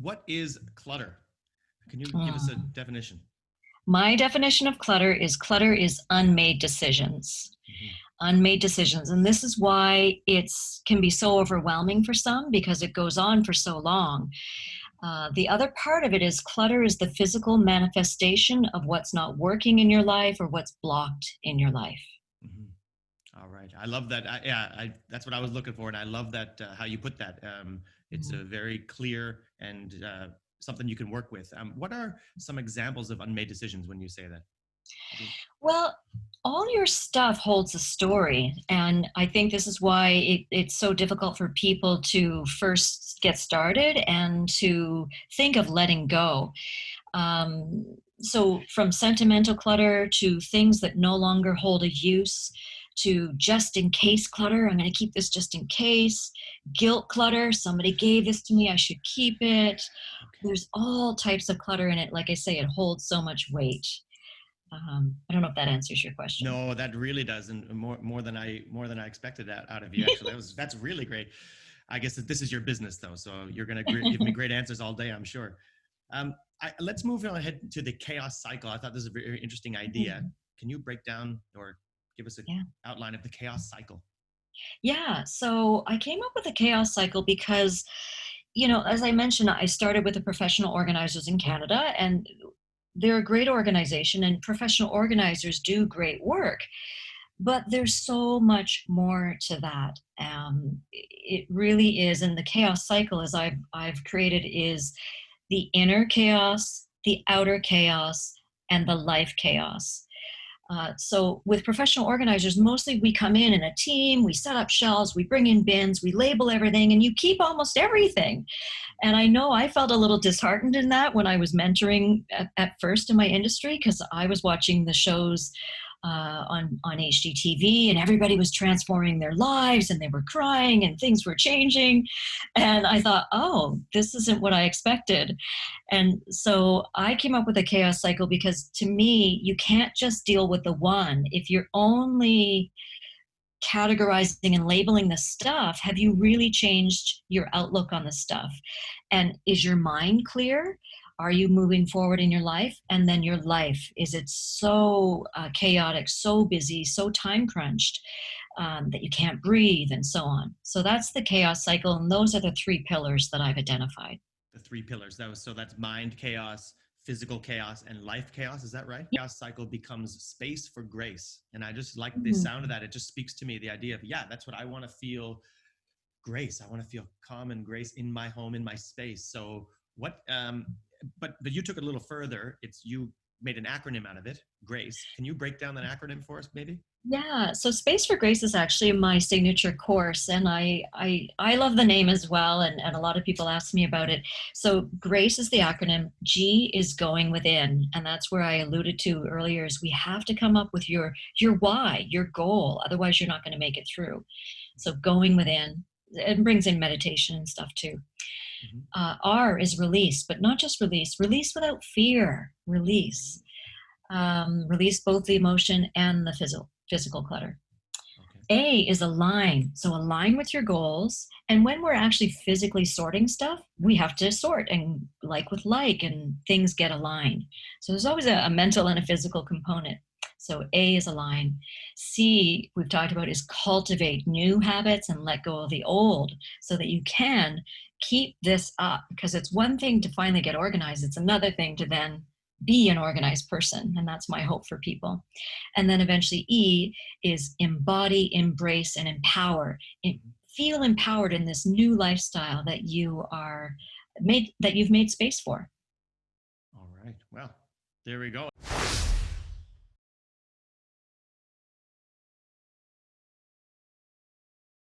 What is clutter? Can you give us a definition? My definition of clutter is unmade decisions. Mm-hmm. Unmade decisions. And this is why it's can be so overwhelming for some because it goes on for so long. The other part of it is clutter is the physical manifestation of what's not working in your life or what's blocked in your life. Mm-hmm. All right. I love that. That's what I was looking for. And I love that, how you put that. It's a very clear and something you can work with. What are some examples of unmade decisions when you say that? Well, all your stuff holds a story. And I think this is why it's so difficult for people to first get started and to think of letting go. So, from sentimental clutter to things that no longer hold a use, to just in case clutter, I'm going to keep this just in case, guilt clutter, somebody gave this to me, I should keep it. Okay. There's all types of clutter in it. Like I say, it holds so much weight. I don't know if that answers your question. No, that really does, and more than I expected that out of you. Actually, that's really great. I guess that this is your business, though, so you're going to give me great answers all day, I'm sure. Let's move on ahead to the chaos cycle. I thought this was a very interesting idea. Can you break down or give us an Yeah. outline of the chaos cycle? Yeah. So I came up with a chaos cycle because, you know, as I mentioned, I started with the professional organizers in Canada, and they're a great organization, and professional organizers do great work. But there's so much more to that. It really is, and the chaos cycle, as I've created, is the inner chaos, the outer chaos, and the life chaos. So with professional organizers, mostly we come in a team, we set up shelves, we bring in bins, we label everything, and you keep almost everything. And I know I felt a little disheartened in that when I was mentoring at first in my industry, because I was watching the shows on HGTV, and everybody was transforming their lives, and they were crying, and things were changing. And I thought, oh, this isn't what I expected. And so I came up with a chaos cycle because to me, you can't just deal with the one. If you're only categorizing and labeling the stuff, have you really changed your outlook on the stuff? And is your mind clear? Are you moving forward in your life? And then your life, is it so chaotic, so busy, so time crunched that you can't breathe and so on? So that's the chaos cycle. And those are the three pillars that I've identified. The three pillars. That's mind chaos, physical chaos, and life chaos. Is that right? Chaos cycle becomes space for grace. And I just like the sound of that. It just speaks to me, the idea of, yeah, that's what I want to feel, grace. I want to feel calm and grace in my home, in my space. So what, but you took it a little further. You made an acronym out of it, GRACE. Can you break down that acronym for us, maybe? Yeah, so Space for Grace is actually my signature course, and I love the name as well, and a lot of people ask me about it. So GRACE is the acronym. G is going within, and that's where I alluded to earlier. Is we have to come up with your why, your goal, otherwise you're not going to make it through. So going within, it brings in meditation and stuff too. R is release, but not just release. Release without fear. Release. Release both the emotion and the physical clutter. Okay. A is align. So align with your goals. And when we're actually physically sorting stuff, we have to sort and like with like, and things get aligned. So there's always a mental and a physical component. So A is align. C, we've talked about, is cultivate new habits and let go of the old so that you can keep this up. Because it's one thing to finally get organized. It's another thing to then be an organized person. And that's my hope for people. And then eventually E is embody, embrace, and empower. Feel empowered in this new lifestyle that you've made space for. All right. Well, there we go.